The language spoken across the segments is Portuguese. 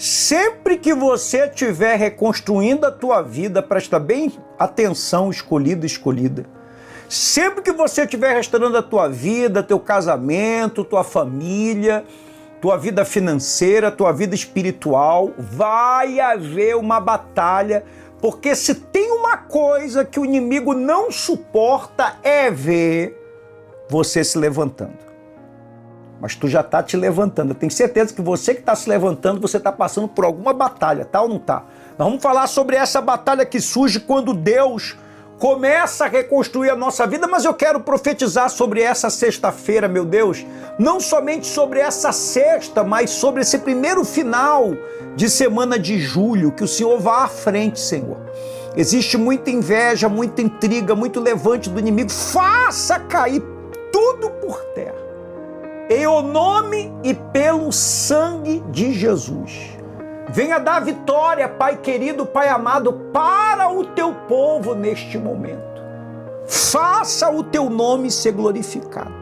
Sempre que você estiver reconstruindo a tua vida, presta bem atenção, escolhida. Sempre que você estiver restaurando a tua vida, teu casamento, tua família, tua vida financeira, tua vida espiritual, vai haver uma batalha, porque se tem uma coisa que o inimigo não suporta é ver você se levantando. Mas tu já está te levantando. Eu tenho certeza que você que está se levantando, você está passando por alguma batalha, tá ou não tá? Nós vamos falar sobre essa batalha que surge quando Deus começa a reconstruir a nossa vida, mas eu quero profetizar sobre essa sexta-feira, meu Deus, não somente sobre essa sexta, mas sobre esse primeiro final de semana de julho, que o Senhor vá à frente, Senhor. Existe muita inveja, muita intriga, muito levante do inimigo. Faça cair tudo por terra. Em o nome e pelo sangue de Jesus. Venha dar vitória, Pai querido, Pai amado, para o teu povo neste momento. Faça o teu nome ser glorificado.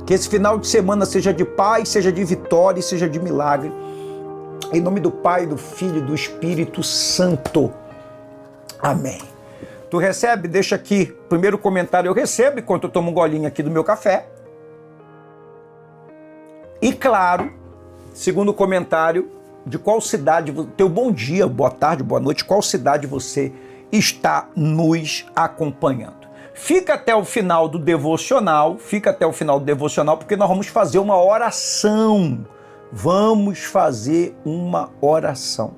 Que esse final de semana seja de paz, seja de vitória e seja de milagre. Em nome do Pai, do Filho e do Espírito Santo. Amém. Tu recebe? Deixa aqui. Primeiro comentário eu recebo enquanto eu tomo um golinho aqui do meu café. E claro, segundo comentário, de qual cidade, teu bom dia, boa tarde, boa noite, qual cidade você está nos acompanhando. Fica até o final do devocional, porque nós vamos fazer uma oração. Vamos fazer uma oração,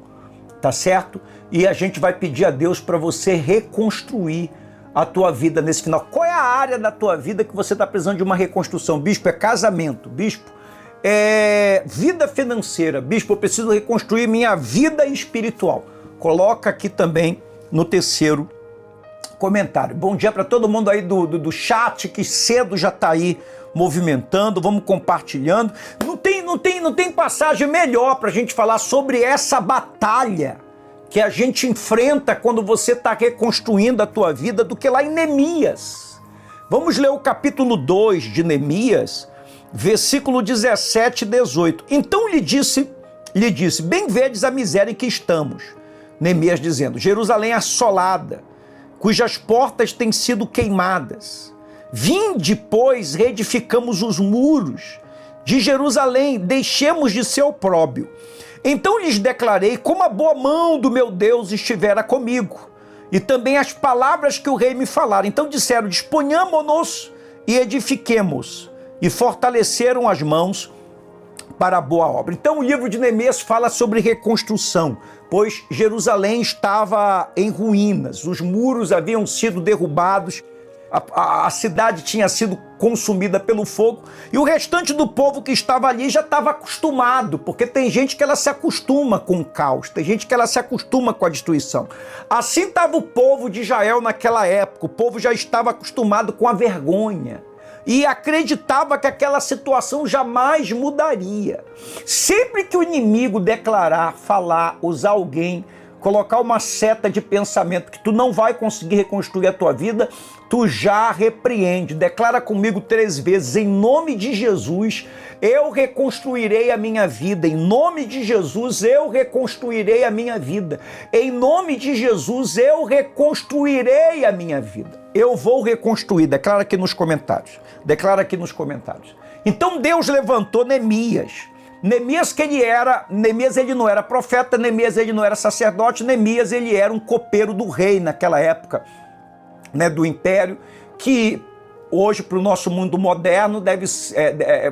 tá certo? E a gente vai pedir a Deus para você reconstruir a tua vida nesse final. Qual é a área da tua vida que você está precisando de uma reconstrução? Bispo, é casamento. Bispo, vida financeira. Bispo, eu preciso reconstruir minha vida espiritual. Coloca aqui também no terceiro comentário. Bom dia para todo mundo aí do chat, que cedo já está aí movimentando, vamos compartilhando. Não tem passagem melhor para a gente falar sobre essa batalha que a gente enfrenta quando você está reconstruindo a tua vida do que lá em Neemias. Vamos ler o capítulo 2 de Neemias, versículo 17 e 18. Então lhe disse, bem vedes a miséria em que estamos. Neemias dizendo, Jerusalém assolada, cujas portas têm sido queimadas. Vinde, pois, reedificamos os muros de Jerusalém, deixemos de ser opróbio. Então lhes declarei como a boa mão do meu Deus estivera comigo, e também as palavras que o rei me falara. Então disseram, disponhamo-nos e edifiquemos, e fortaleceram as mãos para a boa obra. Então o livro de Neemias fala sobre reconstrução, pois Jerusalém estava em ruínas, os muros haviam sido derrubados, a cidade tinha sido consumida pelo fogo, e o restante do povo que estava ali já estava acostumado, porque tem gente que ela se acostuma com o caos, tem gente que ela se acostuma com a destruição. Assim estava o povo de Israel naquela época, o povo já estava acostumado com a vergonha, e acreditava que aquela situação jamais mudaria. Sempre que o inimigo declarar, falar, usar alguém, colocar uma seta de pensamento que tu não vai conseguir reconstruir a tua vida, tu já repreende. Declara comigo 3 vezes, em nome de Jesus, eu reconstruirei a minha vida. Em nome de Jesus, eu reconstruirei a minha vida. Em nome de Jesus, eu reconstruirei a minha vida. Eu vou reconstruir. Declara aqui nos comentários. Então Deus levantou Neemias. Neemias ele não era profeta, Neemias ele não era sacerdote, Neemias ele era um copeiro do rei naquela época, né, do império, que hoje para o nosso mundo moderno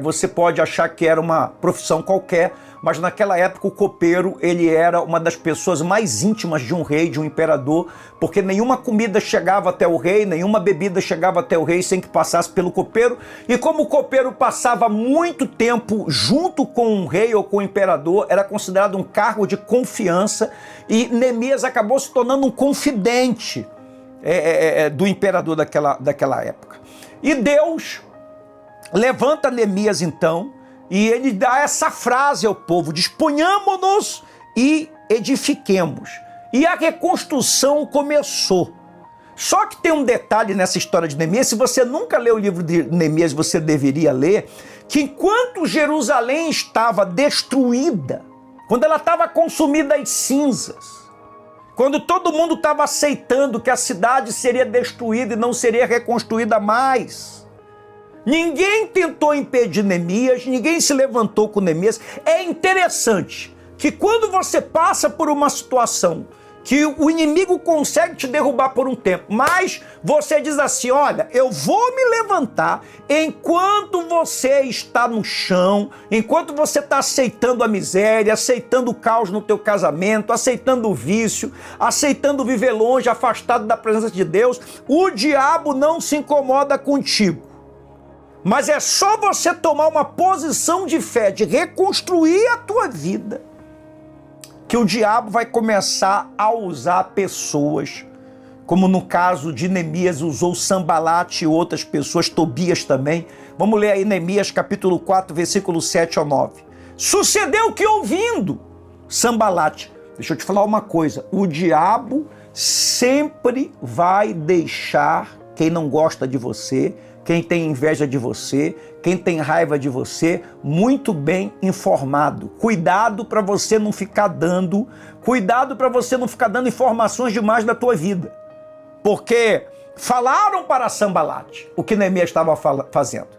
você pode achar que era uma profissão qualquer, mas naquela época o copeiro ele era uma das pessoas mais íntimas de um rei, de um imperador, porque nenhuma comida chegava até o rei, nenhuma bebida chegava até o rei sem que passasse pelo copeiro, e como o copeiro passava muito tempo junto com o rei ou com o imperador, era considerado um cargo de confiança, e Neemias acabou se tornando um confidente do imperador daquela época. E Deus levanta Neemias então, e ele dá essa frase ao povo, disponhamo-nos e edifiquemos. E a reconstrução começou. Só que tem um detalhe nessa história de Neemias, se você nunca leu o livro de Neemias, você deveria ler, que enquanto Jerusalém estava destruída, quando ela estava consumida às cinzas, quando todo mundo estava aceitando que a cidade seria destruída e não seria reconstruída mais. Ninguém tentou impedir Neemias, ninguém se levantou com Neemias. É interessante que quando você passa por uma situação que o inimigo consegue te derrubar por um tempo, mas você diz assim, olha, eu vou me levantar enquanto você está no chão, enquanto você está aceitando a miséria, aceitando o caos no teu casamento, aceitando o vício, aceitando viver longe, afastado da presença de Deus, o diabo não se incomoda contigo. Mas é só você tomar uma posição de fé, de reconstruir a tua vida, que o diabo vai começar a usar pessoas, como no caso de Neemias, usou Sambalate e outras pessoas, Tobias também. Vamos ler aí Neemias capítulo 4, versículo 7 ao 9. Sucedeu que ouvindo Sambalate, deixa eu te falar uma coisa, o diabo sempre vai deixar quem não gosta de você, quem tem inveja de você, quem tem raiva de você, muito bem informado. Cuidado para você não ficar dando, informações demais da tua vida. Porque falaram para Sambalate o que Neemias estava fazendo.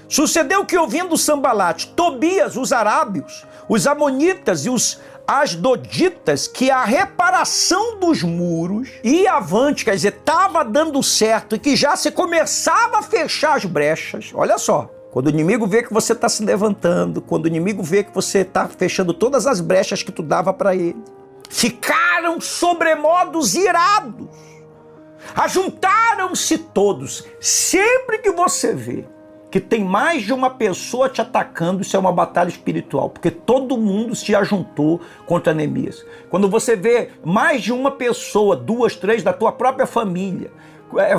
Sucedeu que ouvindo Sambalate, Tobias, os arábios, os amonitas e os asdoditas, que a reparação dos muros ia avante, quer dizer, estava dando certo e que já se começava a fechar as brechas. Olha só, quando o inimigo vê que você está se levantando, quando o inimigo vê que você está fechando todas as brechas que tu dava para ele, ficaram sobremodos irados. Ajuntaram-se todos. Sempre que você vê que tem mais de uma pessoa te atacando, isso é uma batalha espiritual, porque todo mundo se ajuntou contra Neemias. Quando você vê mais de uma pessoa, 2, 3 da tua própria família,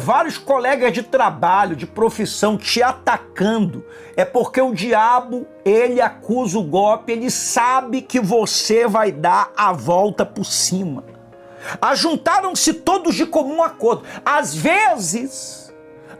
vários colegas de trabalho, de profissão te atacando, é porque o diabo, ele acusa o golpe, ele sabe que você vai dar a volta por cima. Ajuntaram-se todos de comum acordo. Às vezes,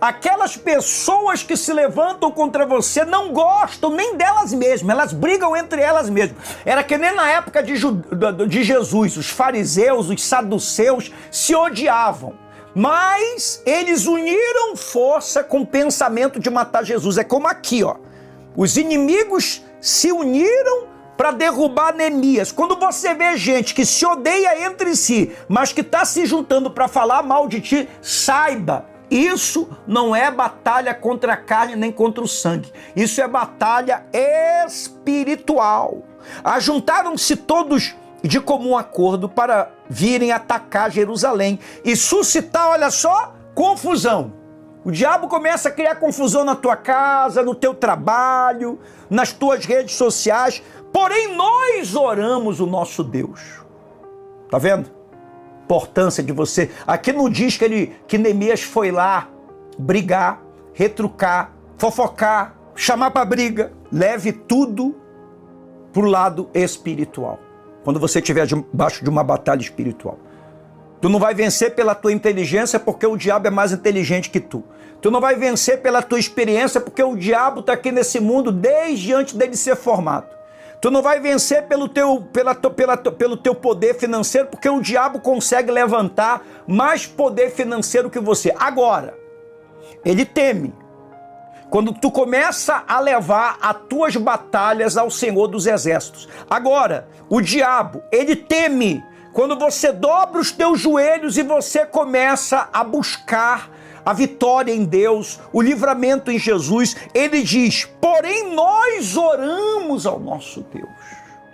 aquelas pessoas que se levantam contra você não gostam nem delas mesmas, elas brigam entre elas mesmas. Era que nem na época de Jesus, os fariseus, os saduceus se odiavam, mas eles uniram força com o pensamento de matar Jesus. É como aqui, ó, os inimigos se uniram para derrubar Neemias. Quando você vê gente que se odeia entre si, mas que está se juntando para falar mal de ti, saiba, isso não é batalha contra a carne nem contra o sangue. Isso é batalha espiritual. Ajuntaram-se todos de comum acordo para virem atacar Jerusalém e suscitar, olha só, confusão. O diabo começa a criar confusão na tua casa, no teu trabalho, nas tuas redes sociais. Porém, nós oramos o nosso Deus. Tá vendo? Importância de você. Aqui não diz que Neemias foi lá brigar, retrucar, fofocar, chamar para briga. Leve tudo pro lado espiritual. Quando você estiver debaixo de uma batalha espiritual. Tu não vai vencer pela tua inteligência porque o diabo é mais inteligente que tu. Tu não vai vencer pela tua experiência porque o diabo está aqui nesse mundo desde antes dele ser formado. Tu não vai vencer pelo teu poder financeiro, porque o diabo consegue levantar mais poder financeiro que você. Agora, ele teme quando tu começa a levar as tuas batalhas ao Senhor dos Exércitos. Agora, o diabo, ele teme quando você dobra os teus joelhos e você começa a buscar a vitória em Deus, o livramento em Jesus. Ele diz, porém nós oramos ao nosso Deus.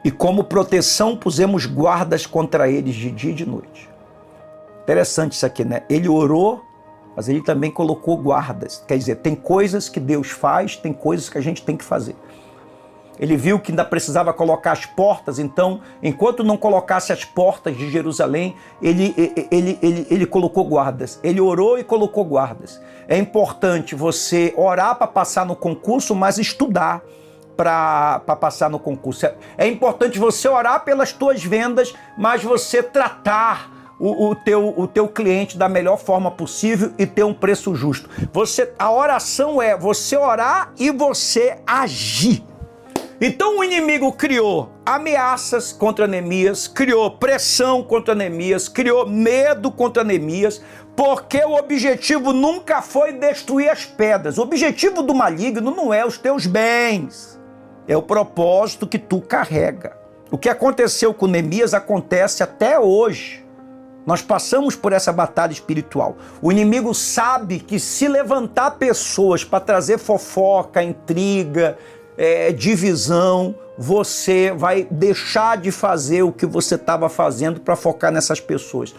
E como proteção pusemos guardas contra eles de dia e de noite. Interessante isso aqui, né? Ele orou, mas ele também colocou guardas. Quer dizer, tem coisas que Deus faz, tem coisas que a gente tem que fazer. Ele viu que ainda precisava colocar as portas, então, enquanto não colocasse as portas de Jerusalém, ele colocou guardas. Ele orou e colocou guardas. É importante você orar para passar no concurso, mas estudar para passar no concurso. É importante você orar pelas tuas vendas, mas você tratar o teu cliente da melhor forma possível e ter um preço justo. A oração é você orar e você agir. Então o inimigo criou ameaças contra Neemias, criou pressão contra Neemias, criou medo contra Neemias, porque o objetivo nunca foi destruir as pedras. O objetivo do maligno não é os teus bens, é o propósito que tu carrega. O que aconteceu com Neemias acontece até hoje. Nós passamos por essa batalha espiritual. O inimigo sabe que se levantar pessoas para trazer fofoca, intriga, divisão, você vai deixar de fazer o que você estava fazendo para focar nessas pessoas.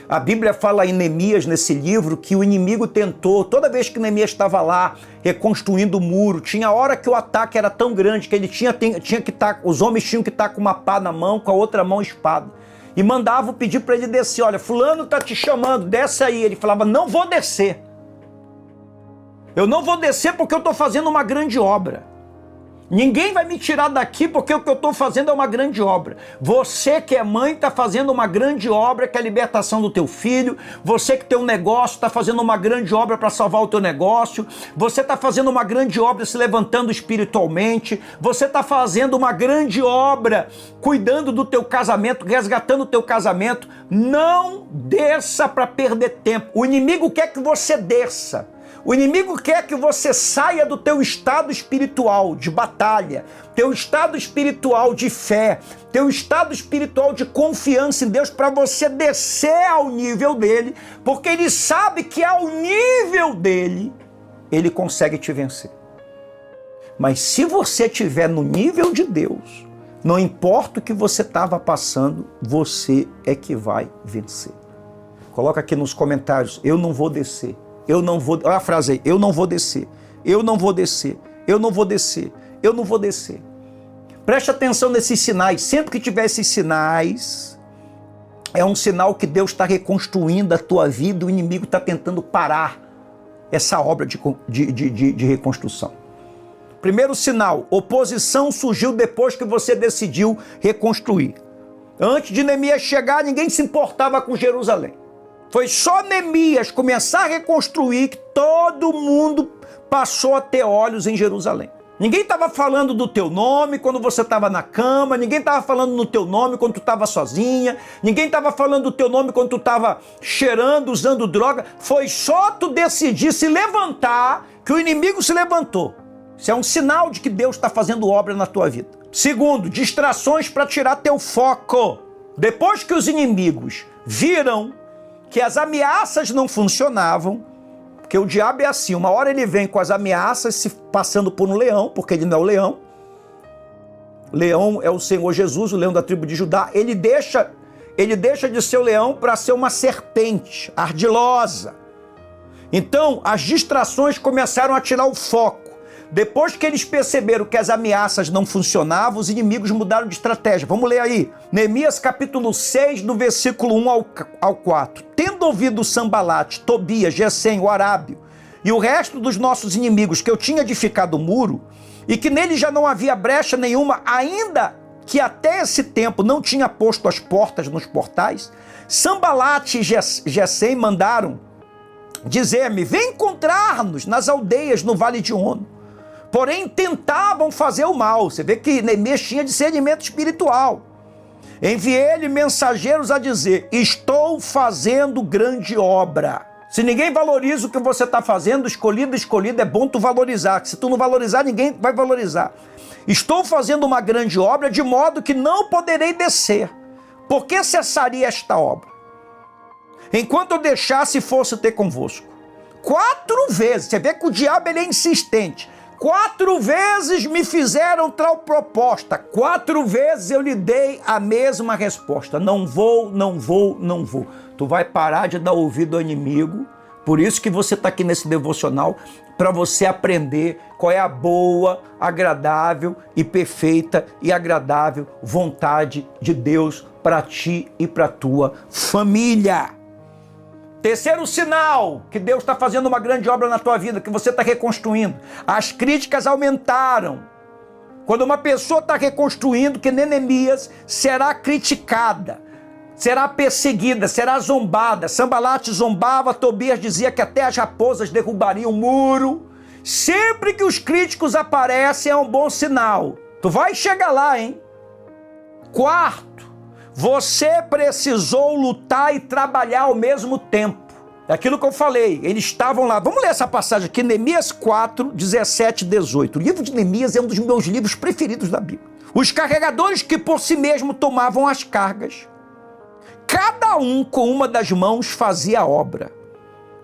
A Bíblia fala em Neemias, nesse livro, que o inimigo tentou, toda vez que Neemias estava lá reconstruindo o muro, tinha hora que o ataque era tão grande que ele tinha que estar, os homens tinham que estar com uma pá na mão, com a outra mão espada. E mandavam pedir para ele descer. Olha, fulano está te chamando, desce aí. Ele falava, não vou descer. Eu não vou descer porque eu estou fazendo uma grande obra. Ninguém vai me tirar daqui porque o que eu estou fazendo é uma grande obra. Você que é mãe está fazendo uma grande obra que é a libertação do teu filho. Você que tem um negócio está fazendo uma grande obra para salvar o teu negócio. Você está fazendo uma grande obra se levantando espiritualmente. Você está fazendo uma grande obra cuidando do teu casamento, resgatando o teu casamento. Não desça para perder tempo. O inimigo quer que você desça. O inimigo quer que você saia do teu estado espiritual de batalha, teu estado espiritual de fé, teu estado espiritual de confiança em Deus, para você descer ao nível dele, porque ele sabe que ao nível dele, ele consegue te vencer. Mas se você estiver no nível de Deus, não importa o que você estava passando, você é que vai vencer. Coloca aqui nos comentários, eu não vou descer. Eu não vou, olha a frase aí, eu não vou descer, eu não vou descer, eu não vou descer, eu não vou descer. Preste atenção nesses sinais, sempre que tiver esses sinais, é um sinal que Deus está reconstruindo a tua vida, o inimigo está tentando parar essa obra de reconstrução. Primeiro sinal, oposição surgiu depois que você decidiu reconstruir. Antes de Neemias chegar, ninguém se importava com Jerusalém. Foi só Neemias começar a reconstruir que todo mundo passou a ter olhos em Jerusalém. Ninguém estava falando do teu nome quando você estava na cama, ninguém estava falando no teu nome quando tu estava sozinha, ninguém estava falando do teu nome quando tu estava cheirando, usando droga. Foi só tu decidir se levantar que o inimigo se levantou. Isso é um sinal de que Deus está fazendo obra na tua vida. Segundo, distrações para tirar teu foco. Depois que os inimigos viram que as ameaças não funcionavam, porque o diabo é assim, uma hora ele vem com as ameaças se passando por um leão, porque ele não é o leão. Leão é o Senhor Jesus, o leão da tribo de Judá. Ele deixa de ser o leão para ser uma serpente ardilosa. Então, as distrações começaram a tirar o foco. Depois que eles perceberam que as ameaças não funcionavam, os inimigos mudaram de estratégia. Vamos ler aí. Neemias capítulo 6, do versículo 1 ao 4. Tendo ouvido Sambalate, Tobias, Gesem, o arábio e o resto dos nossos inimigos que eu tinha edificado o muro e que nele já não havia brecha nenhuma, ainda que até esse tempo não tinha posto as portas nos portais, Sambalate e Gesem mandaram dizer-me, vem encontrar-nos nas aldeias no Vale de Ono. Porém, tentavam fazer o mal. Você vê que Neemias tinha discernimento espiritual. Enviei-lhe mensageiros a dizer, estou fazendo grande obra. Se ninguém valoriza o que você está fazendo, escolhido, é bom tu valorizar. Se tu não valorizar, ninguém vai valorizar. Estou fazendo uma grande obra, de modo que não poderei descer. Por que cessaria esta obra? Enquanto eu deixasse e fosse ter convosco. 4 vezes, você vê que o diabo ele é insistente. 4 vezes me fizeram tal proposta, 4 vezes eu lhe dei a mesma resposta, não vou, não vou, não vou. Tu vai parar de dar ouvido ao inimigo, por isso que você está aqui nesse devocional, para você aprender qual é a boa, agradável e perfeita e agradável vontade de Deus para ti e para tua família. Terceiro sinal que Deus está fazendo uma grande obra na tua vida, que você está reconstruindo. As críticas aumentaram. Quando uma pessoa está reconstruindo, que nem Neemias, será criticada, será perseguida, será zombada. Sambalate zombava, Tobias dizia que até as raposas derrubariam o muro. Sempre que os críticos aparecem é um bom sinal. Tu vai chegar lá, hein? Quarto, você precisou lutar e trabalhar ao mesmo tempo. É aquilo que eu falei, eles estavam lá. Vamos ler essa passagem aqui, Neemias 4, 17 e 18. O livro de Neemias é um dos meus livros preferidos da Bíblia. Os carregadores que por si mesmo tomavam as cargas, cada um com uma das mãos fazia a obra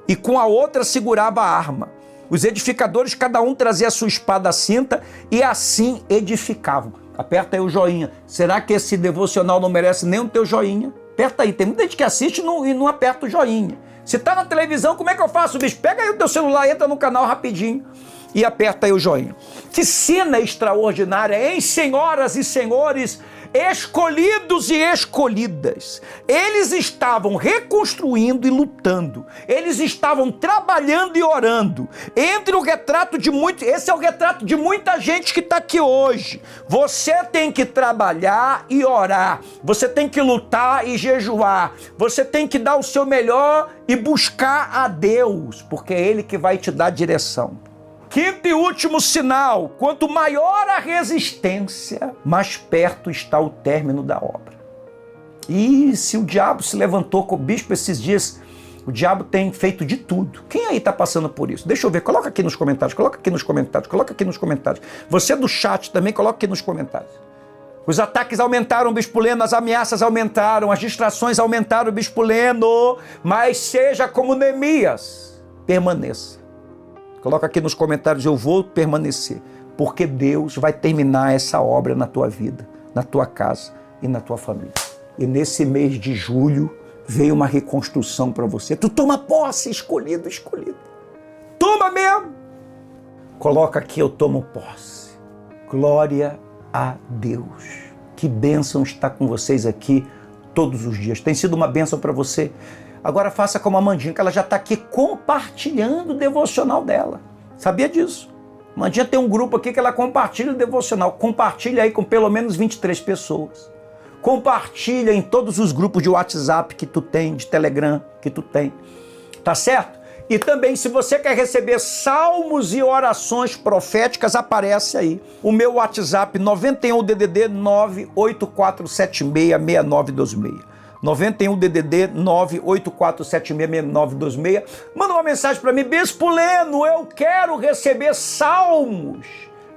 e com a outra segurava a arma. Os edificadores, cada um trazia a sua espada à cinta e assim edificavam. Aperta aí o joinha. Será que esse devocional não merece nem o teu joinha? Aperta aí. Tem muita gente que assiste e não aperta o joinha. Se tá na televisão, como é que eu faço, bicho? Pega aí o teu celular, entra no canal rapidinho e aperta aí o joinha. Que cena extraordinária, hein, senhoras e senhores, escolhidos e escolhidas. Eles estavam reconstruindo e lutando. Eles estavam trabalhando e orando. Entre o retrato de muitos, esse é o retrato de muita gente que está aqui hoje. Você tem que trabalhar e orar. Você tem que lutar e jejuar. Você tem que dar o seu melhor e buscar a Deus, porque é Ele que vai te dar direção. Quinto e último sinal, quanto maior a resistência, mais perto está o término da obra. E se o diabo se levantou com o bispo esses dias, o diabo tem feito de tudo. Quem aí está passando por isso? Deixa eu ver, coloca aqui nos comentários, coloca aqui nos comentários, coloca aqui nos comentários. Você do chat também, coloca aqui nos comentários. Os ataques aumentaram, Bispo Leno, as ameaças aumentaram, as distrações aumentaram, Bispo Leno, mas seja como Neemias, permaneça. Coloca aqui nos comentários, eu vou permanecer, porque Deus vai terminar essa obra na tua vida, na tua casa e na tua família. E nesse mês de julho veio uma reconstrução para você. Tu toma posse, escolhido, escolhido. Toma mesmo. Coloca aqui, eu tomo posse. Glória a Deus. Que bênção estar com vocês aqui todos os dias. Tem sido uma bênção para você. Agora faça como a Mandinha, que ela já está aqui compartilhando o devocional dela. Sabia disso? Mandinha tem um grupo aqui que ela compartilha o devocional. Compartilha aí com pelo menos 23 pessoas. Compartilha em todos os grupos de WhatsApp que tu tem, de Telegram que tu tem. Tá certo? E também, se você quer receber salmos e orações proféticas, aparece aí. O meu WhatsApp, 91 DDD 984766926. 91 DDD 984766926. Manda uma mensagem para mim, Bispo Leno, eu quero receber salmos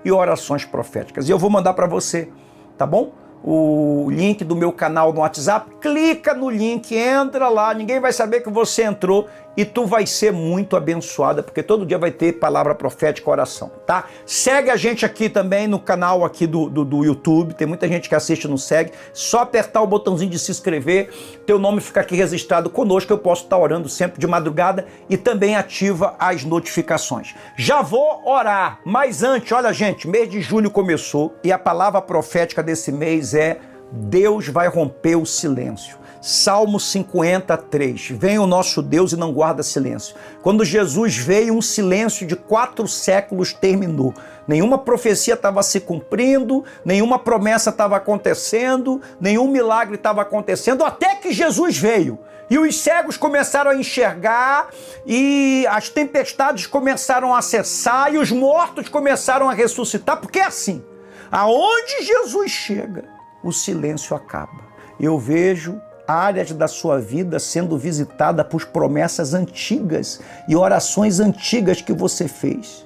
e orações proféticas. E eu vou mandar para você, tá bom? O link do meu canal no WhatsApp, clica no link, entra lá, ninguém vai saber que você entrou e tu vai ser muito abençoada, porque todo dia vai ter palavra profética, oração, tá? Segue a gente aqui também no canal aqui do YouTube, tem muita gente que assiste e não segue, só apertar o botãozinho de se inscrever, teu nome fica aqui registrado conosco, eu posso estar orando sempre de madrugada e também ativa as notificações. Já vou orar, mas antes, olha gente, mês de julho começou e a palavra profética desse mês é Deus vai romper o silêncio. Salmo 53, vem o nosso Deus e não guarda silêncio. Quando Jesus veio, um silêncio de 4 séculos terminou. Nenhuma profecia estava se cumprindo, nenhuma promessa estava acontecendo, nenhum milagre estava acontecendo, até que Jesus veio. E os cegos começaram a enxergar, e as tempestades começaram a cessar, e os mortos começaram a ressuscitar, porque é assim, aonde Jesus chega, o silêncio acaba. Eu vejo áreas da sua vida sendo visitada por promessas antigas e orações antigas que você fez.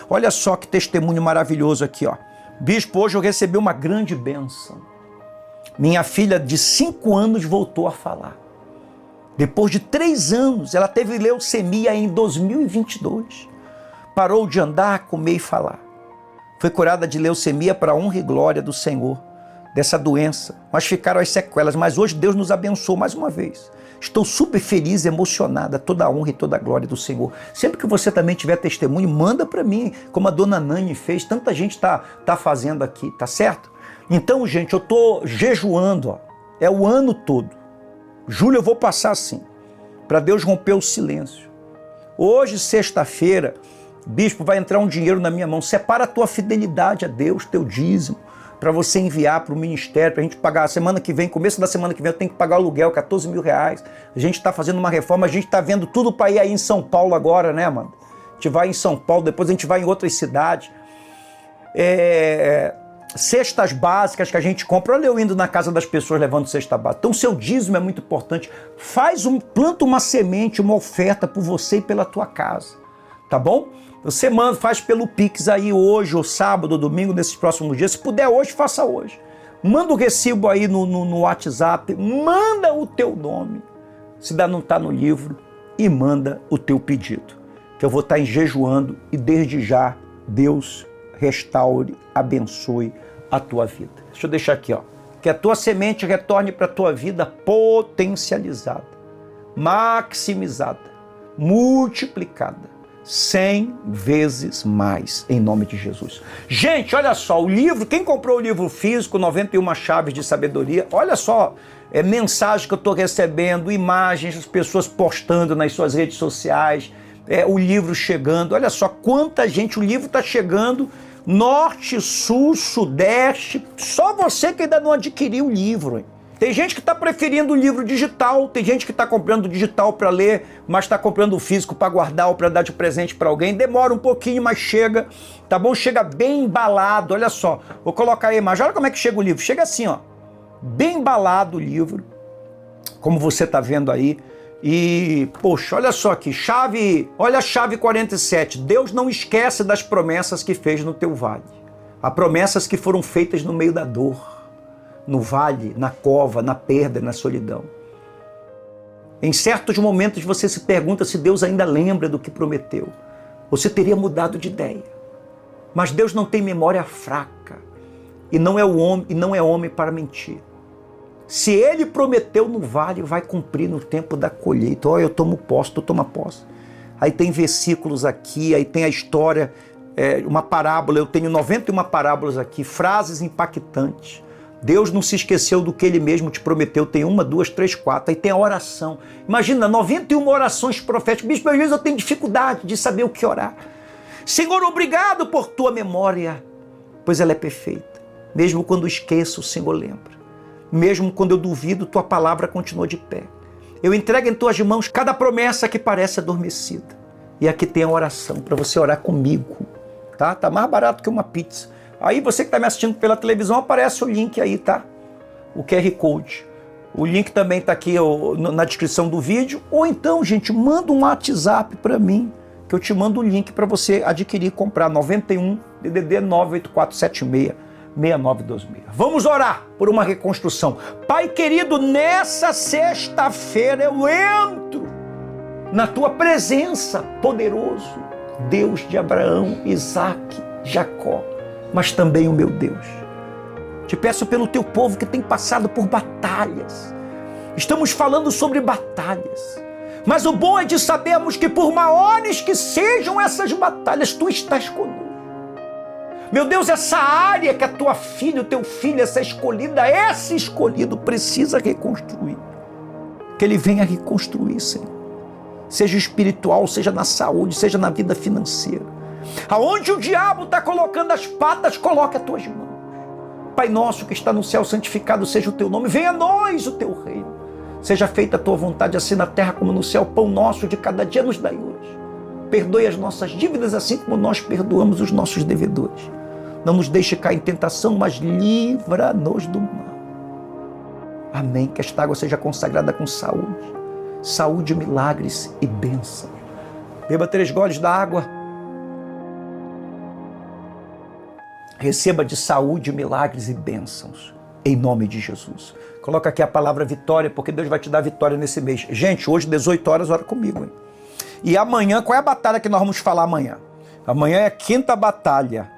Olha só que testemunho maravilhoso aqui, ó. Bispo, hoje eu recebi uma grande bênção. Minha filha de 5 anos voltou a falar. Depois de 3 anos, ela teve leucemia em 2022. Parou de andar, comer e falar. Foi curada de leucemia para a honra e glória do Senhor. Dessa doença, mas ficaram as sequelas, mas hoje Deus nos abençoou mais uma vez. Estou super feliz, emocionada, toda a honra e toda a glória do Senhor. Sempre que você também tiver testemunho, manda para mim, como a dona Nani fez, tanta gente tá fazendo aqui, tá certo? Então, gente, eu tô jejuando, ó, é o ano todo. Julho eu vou passar assim, para Deus romper o silêncio. Hoje, sexta-feira, bispo, vai entrar um dinheiro na minha mão, separa a tua fidelidade a Deus, teu dízimo, para você enviar para o ministério, para a gente pagar. A semana que vem, começo da semana que vem, eu tenho que pagar o aluguel, 14 mil reais. A gente está fazendo uma reforma, a gente está vendo tudo para ir aí em São Paulo agora, né, mano? A gente vai em São Paulo, depois a gente vai em outras cidades. cestas básicas que a gente compra. Olha eu indo na casa das pessoas levando cesta básica. Então seu dízimo é muito importante. Planta uma semente, uma oferta por você e pela tua casa, tá bom? Você faz pelo Pix aí hoje, ou sábado, ou domingo, nesses próximos dias. Se puder hoje, faça hoje. Manda o recibo aí no WhatsApp, manda o teu nome, se não está no livro, e manda o teu pedido, que eu vou estar jejuando e desde já Deus restaure, abençoe a tua vida. Deixa eu deixar aqui, ó. Que a tua semente retorne para a tua vida potencializada, maximizada, multiplicada, 100 vezes mais, em nome de Jesus. Gente, olha só, o livro, quem comprou o livro físico, 91 Chaves de Sabedoria, olha só, mensagem que eu estou recebendo, imagens, as pessoas postando nas suas redes sociais, o livro chegando, olha só quanta gente, o livro está chegando, norte, sul, sudeste, só você que ainda não adquiriu o livro, hein? Tem gente que está preferindo o livro digital, tem gente que está comprando o digital para ler, mas está comprando o físico para guardar ou para dar de presente para alguém. Demora um pouquinho, mas chega, tá bom? Chega bem embalado, olha só. Vou colocar aí a imagem, olha como é que chega o livro. Chega assim, ó, bem embalado o livro, como você está vendo aí. E, poxa, olha só aqui, olha a chave 47. Deus não esquece das promessas que fez no teu vale. Há promessas que foram feitas no meio da dor, no vale, na cova, na perda, na solidão. Em certos momentos você se pergunta se Deus ainda lembra do que prometeu. Você teria mudado de ideia. Mas Deus não tem memória fraca e não é homem para mentir. Se Ele prometeu no vale, vai cumprir no tempo da colheita. Olha, eu tomo posse, tu toma posse. Aí tem versículos aqui, aí tem a história, uma parábola, eu tenho 91 parábolas aqui, frases impactantes. Deus não se esqueceu do que Ele mesmo te prometeu. Tem 1, 2, 3, 4. Aí tem a oração. Imagina, 91 orações proféticas. Bispo, às vezes eu tenho dificuldade de saber o que orar. Senhor, obrigado por tua memória, pois ela é perfeita. Mesmo quando esqueço, o Senhor lembra. Mesmo quando eu duvido, tua palavra continua de pé. Eu entrego em tuas mãos cada promessa que parece adormecida. E aqui tem a oração para você orar comigo. Tá mais barato que uma pizza. Aí você que está me assistindo pela televisão, aparece o link aí, tá? O QR Code. O link também está aqui na descrição do vídeo. Ou então, gente, manda um WhatsApp para mim, que eu te mando o link para você adquirir e comprar. 91 DDD 98476 6926. Vamos orar por uma reconstrução. Pai querido, nessa sexta-feira eu entro na tua presença, poderoso, Deus de Abraão, Isaque, Jacó, mas também o meu Deus. Te peço pelo teu povo que tem passado por batalhas. Estamos falando sobre batalhas. Mas o bom é de sabermos que por maiores que sejam essas batalhas, tu estás conosco. Meu Deus, essa área que a tua filha, o teu filho, essa escolhida, esse escolhido precisa reconstruir. Que ele venha reconstruir, Senhor. Seja espiritual, seja na saúde, seja na vida financeira. Aonde o diabo está colocando as patas, coloque as tuas mãos. Pai nosso que está no céu, santificado seja o teu nome. Venha a nós o teu reino. Seja feita a tua vontade, assim na terra como no céu. Pão nosso de cada dia nos dai hoje. Perdoe as nossas dívidas, assim como nós perdoamos os nossos devedores. Não nos deixe cair em tentação, mas livra-nos do mal. Amém. Que esta água seja consagrada com saúde. Saúde, milagres e bênção. Beba 3 goles da água. Receba de saúde, milagres e bênçãos. Em nome de Jesus. Coloca aqui a palavra vitória, porque Deus vai te dar vitória nesse mês. Gente, hoje, 18 horas, ora comigo, hein? E amanhã, qual é a batalha que nós vamos falar amanhã? Amanhã é a 5ª batalha.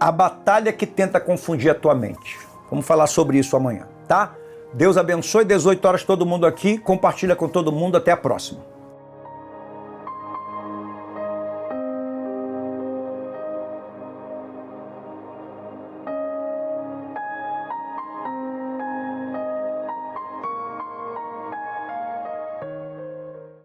A batalha que tenta confundir a tua mente. Vamos falar sobre isso amanhã, tá? Deus abençoe, 18 horas todo mundo aqui. Compartilha com todo mundo. Até a próxima.